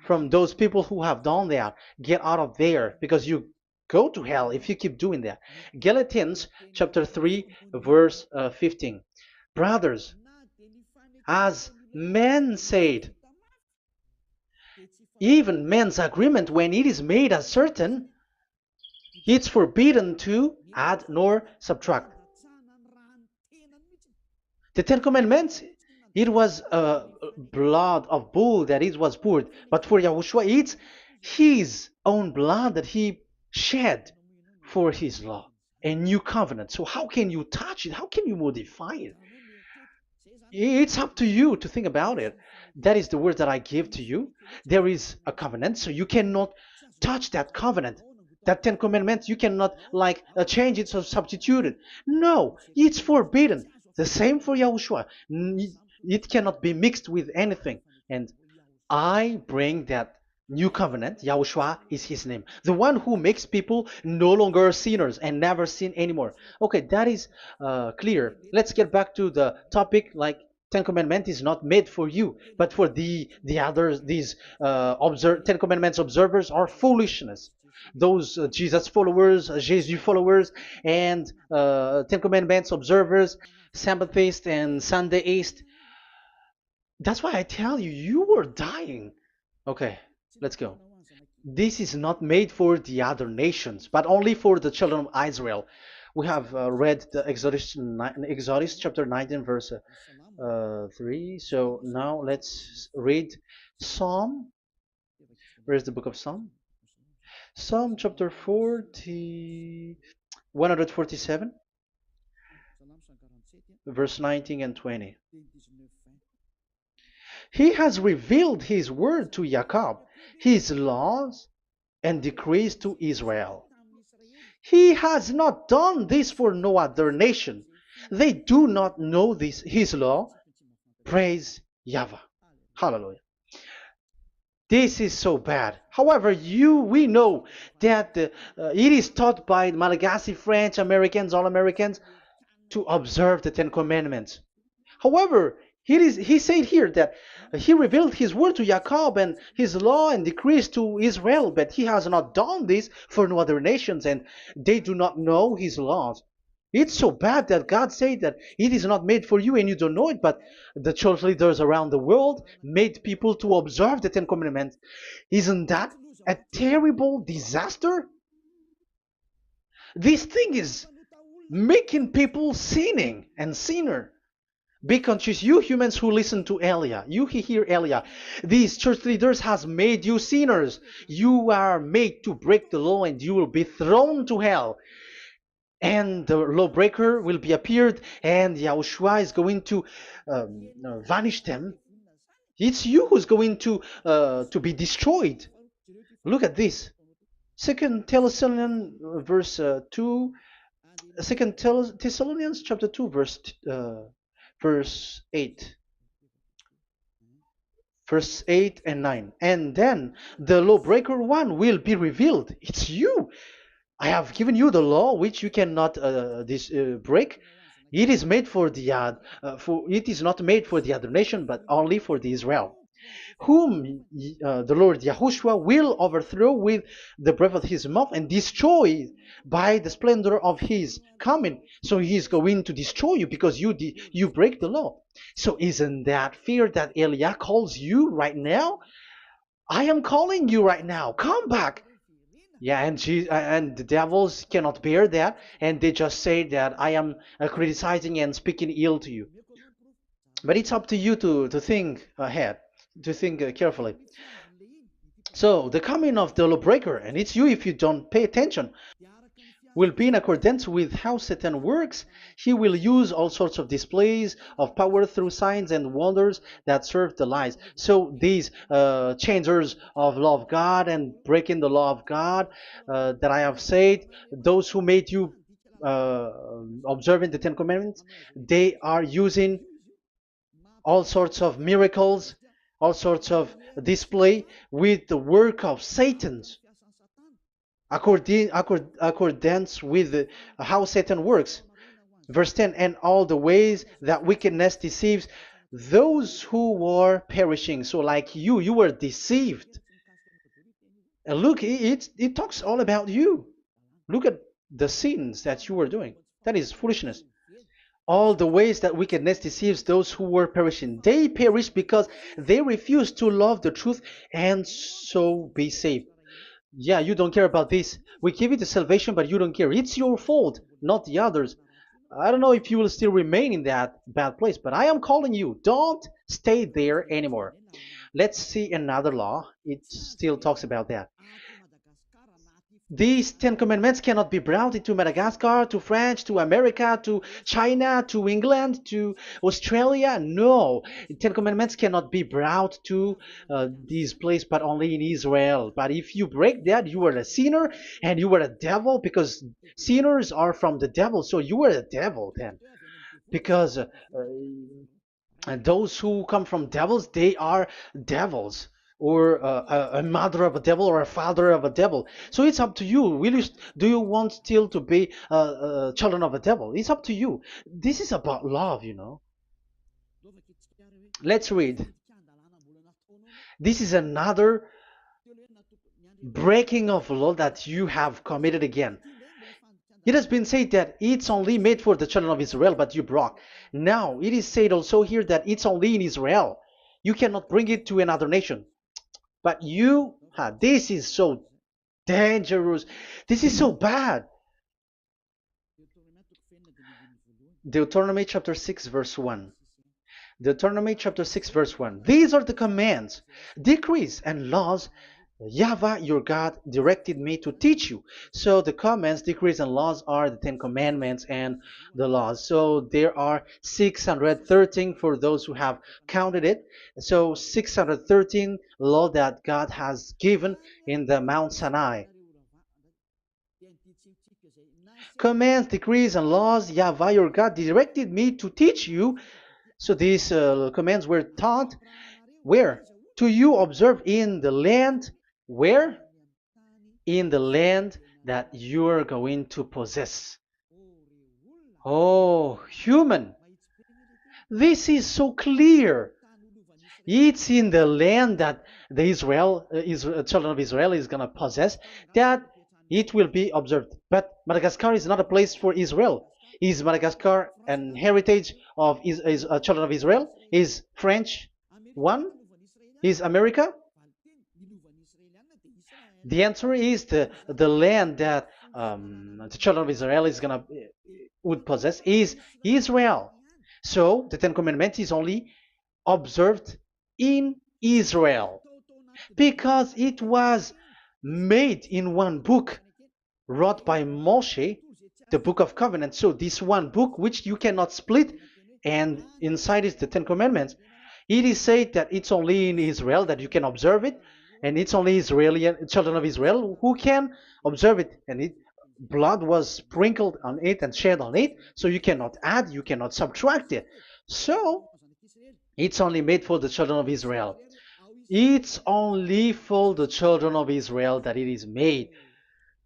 from those people who have done that. Get out of there because you go to hell if you keep doing that. Galatians chapter 3, verse 15. Brothers, as men said, even men's agreement, when it is made as certain, it's forbidden to add nor subtract. The Ten Commandments, it was blood of bull that it was poured. But for Yahushua, it's his own blood that he shed for his law, a new covenant. So how can you touch it? How can you modify it? It's up to you to think about it. That is the word that I give to you. There is a covenant, so you cannot touch that covenant. That Ten Commandments, you cannot like change it or substitute it. No, it's forbidden. The same for Yahushua. It cannot be mixed with anything. And I bring that new covenant. Yahushua is his name. The one who makes people no longer sinners and never sin anymore. Okay, that is clear. Let's get back to the topic. Like Ten Commandments is not made for you, but for the others. These Ten Commandments observers are foolishness. Those Jesus followers, Jesus followers, and Ten Commandments observers, Sabbathists and Sundayist. That's why I tell you, you were dying. Okay, let's go. This is not made for the other nations, but only for the children of Israel. We have read the Exodus chapter 19, verse 3. So now let's read Psalm. Where is the book of Psalm? Psalm chapter 147, verse 19 and 20. He has revealed his word to Jacob, his laws and decrees to Israel. He has not done this for no other nation. They do not know this his law. Praise YAHVAH. Hallelujah. This is so bad. However, we know that it is taught by Malagasy, French, Americans, all Americans to observe the Ten Commandments. However, he said here that he revealed his word to Jacob and his law and decrees to Israel, but he has not done this for no other nations, and they do not know his laws. It's so bad that God said that it is not made for you and you don't know it, but the church leaders around the world made people to observe the Ten Commandments. Isn't that a terrible disaster? This thing is making people sinning and sinner. Be conscious, you humans who listen to Elia, you hear Elia, these church leaders has made you sinners. You are made to break the law and you will be thrown to hell. And the lawbreaker will be appeared and Yahushua is going to vanish them. It's you who's going to be destroyed. Look at this. Second Thessalonians verse 2. Second Thessalonians chapter 2 verse 8. Verse 8 and 9. And then the lawbreaker one will be revealed. It's you. I have given you the law which you cannot break. It is made for it is not made for the other nation, but only for the Israel, whom the Lord Yahushua will overthrow with the breath of his mouth and destroy by the splendor of his coming. So he is going to destroy you because you break the law. So isn't that fear that Elia calls you right now? I am calling you right now. Come back. Yeah, and the devils cannot bear that, and they just say that I am criticizing and speaking ill to you. But it's up to you to think ahead, to think carefully. So the coming of the lawbreaker, and it's you if you don't pay attention, will be in accordance with how Satan works. He will use all sorts of displays of power through signs and wonders that serve the lies. So these changers of law of God and breaking the law of God that I have said, those who made you observing the Ten Commandments, they are using all sorts of miracles, all sorts of display with the work of Satan's. Accordance with how Satan works. Verse 10, and all the ways that wickedness deceives those who were perishing. So like you were deceived. And look, it talks all about you. Look at the sins that you were doing. That is foolishness. All the ways that wickedness deceives those who were perishing. They perish because they refuse to love the truth and so be saved. Yeah, you don't care about this. We give you the salvation, but you don't care. It's your fault, not the others. I don't know if you will still remain in that bad place, but I am calling you. Don't stay there anymore. Let's see another law. It still talks about that. These Ten Commandments cannot be brought into Madagascar, to France, to America, to China, to England, to Australia. No, Ten Commandments cannot be brought to these places, but only in Israel. But if you break that, you are a sinner and you are a devil, because sinners are from the devil. So you are a devil then, because and those who come from devils, they are devils, or a mother of a devil, or a father of a devil. So it's up to you. Do you want still to be children of a devil? It's up to you. This is about love. Let's read. This is another breaking of law that you have committed again. It has been said that it's only made for the children of Israel, but you broke. Now, it is said also here that it's only in Israel. You cannot bring it to another nation. But this is so dangerous. This is so bad. Deuteronomy chapter 6, verse 1. Deuteronomy chapter 6, verse 1. These are the commands, decrees, and laws YAHVAH your God directed me to teach you. So the commands, decrees, and laws are the Ten Commandments and the laws. So there are 613 for those who have counted it. So 613 law that God has given in the Mount Sinai. Commands, decrees, and laws YAHVAH your God directed me to teach you. So these commands were taught where? To you observe in the land. Where? In the land that you are going to possess. Oh, human. This is so clear. It's in the land that the children of Israel is going to possess, that it will be observed. But Madagascar is not a place for Israel. Is Madagascar an heritage of children of Israel? Is French one? Is America? The answer is the land that the children of Israel would possess is Israel. So the Ten Commandments is only observed in Israel, because it was made in one book wrote by Moshe, the Book of Covenant. So this one book, which you cannot split, and inside is the Ten Commandments. It is said that it's only in Israel that you can observe it, and it's only children of Israel who can observe it. And blood was sprinkled on it and shed on it, so you cannot add, you cannot subtract it. So it's only made for the children of Israel. It's only for the children of Israel that it is made.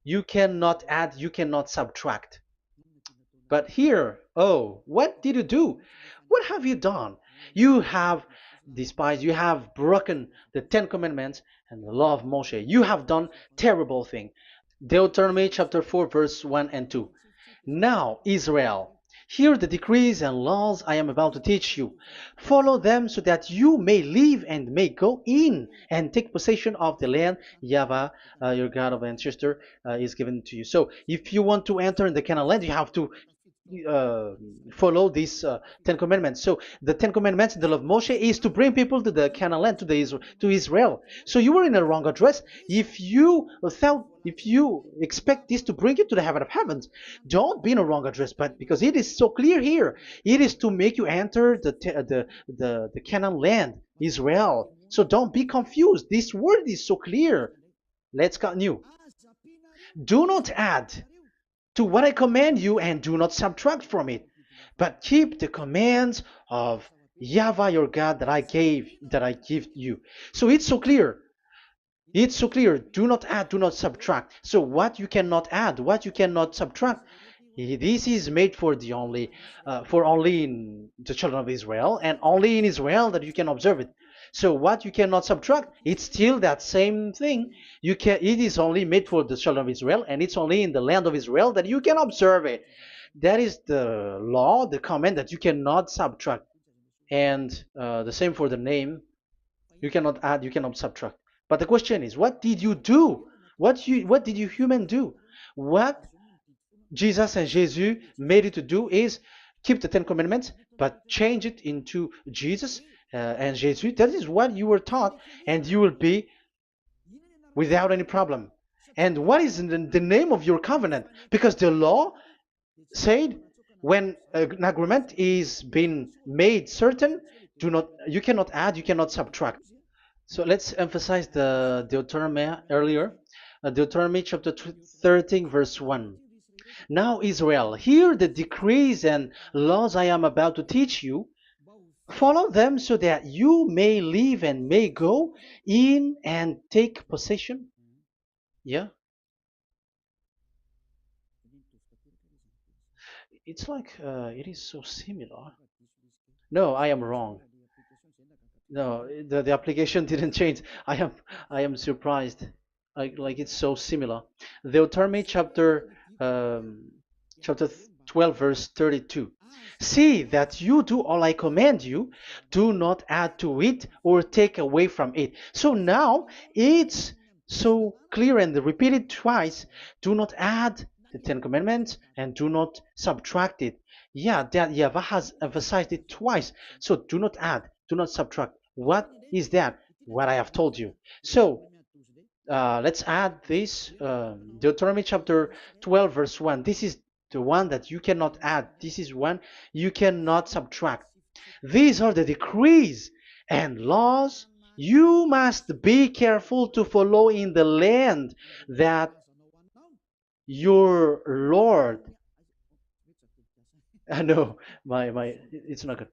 You cannot add, you cannot subtract. But here, oh, what did you do? What have you done? You have despised, you have broken the Ten Commandments and the law of Moshe. You have done terrible thing. Deuteronomy chapter 4, verse 1 and 2. Now, Israel, hear the decrees and laws I am about to teach you. Follow them so that you may live and may go in and take possession of the land YAHVAH, your God of ancestor, is given to you. So if you want to enter in the Canaan land, you have to follow these Ten Commandments. So the Ten Commandments, the law of Moshe, is to bring people to the Canaan land, to Israel. So you were in the wrong address. If you expect this to bring you to the heaven of heavens, don't be in a wrong address. But because it is so clear here, it is to make you enter the Canaan land, Israel. So don't be confused. This word is so clear. Let's continue. Do not add to what I command you, and do not subtract from it, but keep the commands of YAHVAH your God that I give you. So it's so clear. It's so clear. Do not add, do not subtract. So what you cannot add, what you cannot subtract, This is made for the only for only in the children of Israel, and only in Israel that you can observe it. So what you cannot subtract, it's still that same thing. You can. It is only made for the children of Israel, and it's only in the land of Israel that you can observe it. That is the law, the command that you cannot subtract. And the same for the name. You cannot add, you cannot subtract. But the question is, what did you do? What did you human do? What Jesus and Jesus made you to do is keep the Ten Commandments, but change it into Jesus and Jesus. That is what you were taught, and you will be without any problem. And what is the name of your covenant? Because the law said when an agreement is being made certain, do not you cannot add, you cannot subtract. So let's emphasize the Deuteronomy earlier. Deuteronomy chapter 13, verse 1. Now, Israel, hear the decrees and laws I am about to teach you. Follow them so that you may live and may go in and take possession. Yeah, it's like it is so similar. No, I am wrong. No, the application didn't change. I am surprised. Like it's so similar. Deuteronomy um, chapter 12 verse 32. See that you do all I command you, do not add to it or take away from it. So now it's so clear and repeated twice. Do not add the Ten Commandments and do not subtract it. Yeah, that Yahweh has emphasized it twice. So do not add, do not subtract. What is that? What I have told you. So let's add this Deuteronomy chapter 12, verse 1. This is the one that you cannot add. This is one you cannot subtract. These are the decrees and laws you must be careful to follow in the land that your Lord. I know my it's not good.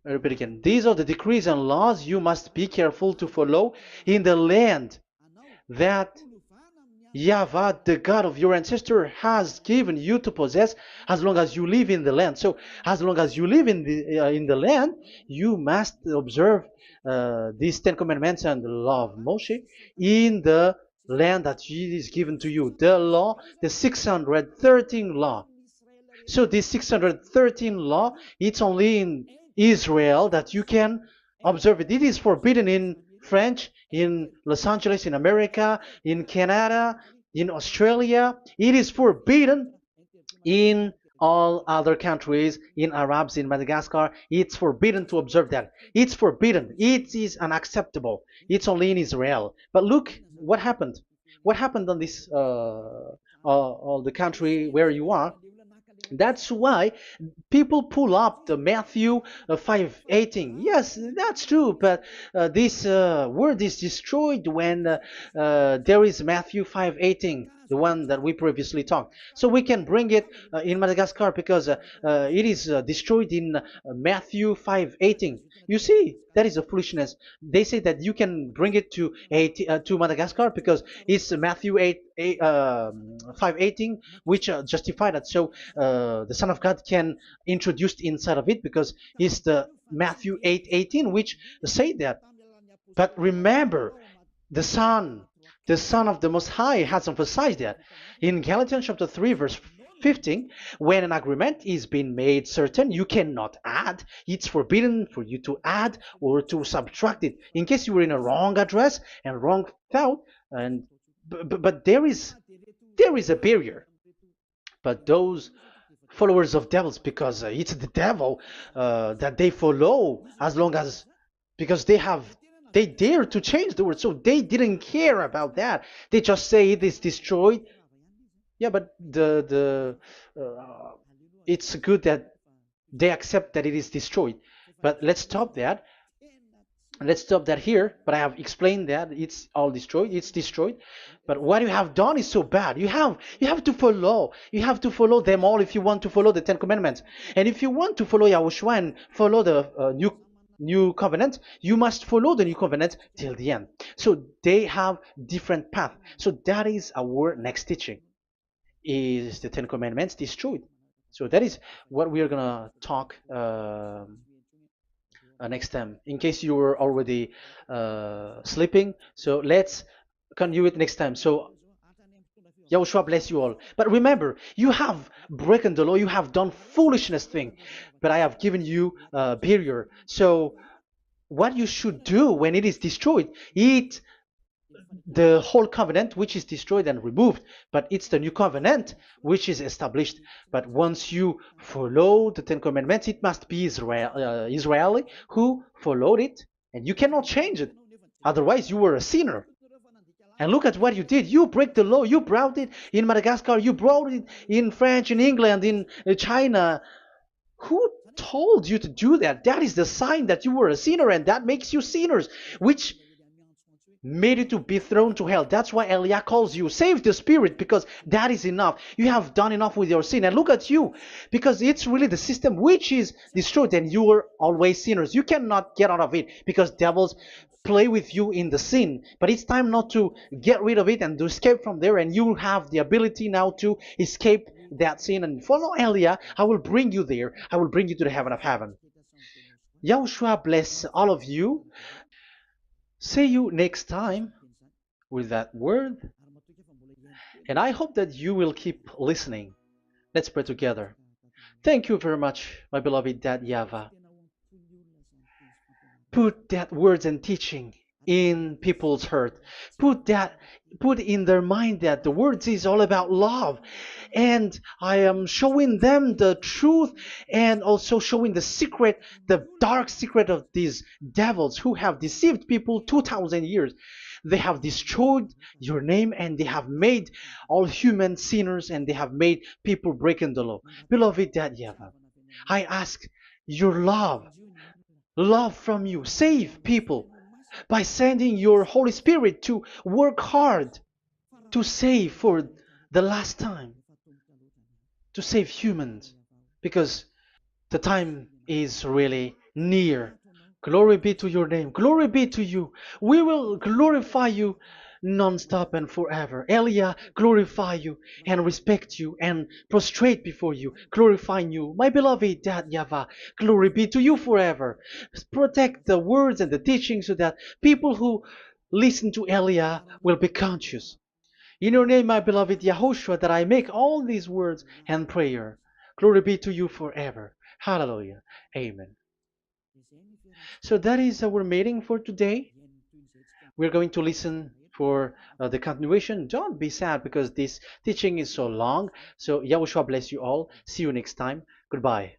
I repeat again. These are the decrees and laws you must be careful to follow in the land that Yahweh, the God of your ancestor, has given you to possess as long as you live in the land. So, as long as you live in the land, you must observe these Ten Commandments and the law of Moshe in the land that is given to you. The law, the 613 law. So this 613 law, it's only in Israel that you can observe it. It is forbidden in French, in Los Angeles, in America, in Canada, in Australia. It is forbidden in all other countries, in Arabs, in Madagascar. It's forbidden to observe that. It's forbidden. It is unacceptable. It's only in Israel. But look what happened. What happened on this all the country where you are? That's why people pull up the Matthew 5:18. Yes, that's true, but this word is destroyed when there is Matthew 5:18, the one that we previously talked. So we can bring it in Madagascar because it is destroyed in Matthew 5:18. You see, that is a foolishness. They say that you can bring it to Madagascar because it's Matthew 5:18, which justify that. So the Son of God can introduce inside of it because it's the Matthew 8:18 which say that. But remember, the Son, the Son of the Most High has emphasized that in Galatians chapter 3 verse 15, when an agreement is being made certain, you cannot add. It's forbidden for you to add or to subtract it. In case you were in a wrong address and wrong thought, and but there is a barrier. But those followers of devils, because it's the devil that they follow, as long as because they dare to change the word, so they didn't care about that. They just say it is destroyed. Yeah, but the it's good that they accept that it is destroyed. But let's stop that here. But I have explained that it's all destroyed. It's destroyed. But what you have done is so bad. You have to follow. You have to follow them all if you want to follow the Ten Commandments. And if you want to follow Yahushua and follow the new covenant, you must follow the new covenant till the end. So they have different path. So that is our next teaching. is the Ten Commandments destroyed. So that is what we are gonna talk next time. In case you were already sleeping, so let's continue it next time. So Yahushua bless you all. But remember, you have broken the law, you have done foolishness thing, but I have given you a barrier. So what you should do when it is destroyed, it the whole covenant which is destroyed and removed, but it's the new covenant which is established. But once you follow the Ten Commandments, it must be Israeli who followed it, and you cannot change it. Otherwise, you were a sinner. And look at what you did. You break the law. You brought it in Madagascar. You brought it in France, in England, in China. Who told you to do that? That is the sign that you were a sinner, and that makes you sinners, which made you to be thrown to hell. That's why Elia calls you, save the spirit, because that is enough. You have done enough with your sin. And look at you, because it's really the system which is destroyed, and you are always sinners. You cannot get out of it because devils play with you in the sin. But it's time not to get rid of it and to escape from there, and you have the ability now to escape that sin and follow Elia. I will bring you there. I will bring you to the heaven of heaven. Yahushua bless all of you. See you next time with that word. And I hope that you will keep listening. Let's pray together. Thank you very much, my beloved Dad YAHVAH. Put that words and teaching in people's heart. Put in their mind that the words is all about love. And I am showing them the truth and also showing the secret, the dark secret of these devils who have deceived people 2,000 years. They have destroyed your name, and they have made all human sinners, and they have made people breaking the law. Beloved Dad YAHVAH, I ask your love from you. Save people by sending your Holy Spirit to work hard to save for the last time, to save humans, because the time is really near. Glory be to your name. Glory be to you. We will glorify you non-stop and forever. Elia, glorify you and respect you and prostrate before you, glorifying you. My beloved Dad YAHVAH, glory be to you forever. Protect the words and the teaching so that people who listen to Elia will be conscious. In your name, my beloved YAHOSHUAH, that I make all these words and prayer. Glory be to you forever. Hallelujah. Amen. So that is our meeting for today. We're going to listen for the continuation. Don't be sad because this teaching is so long. So Yahushua bless you all. See you next time. Goodbye.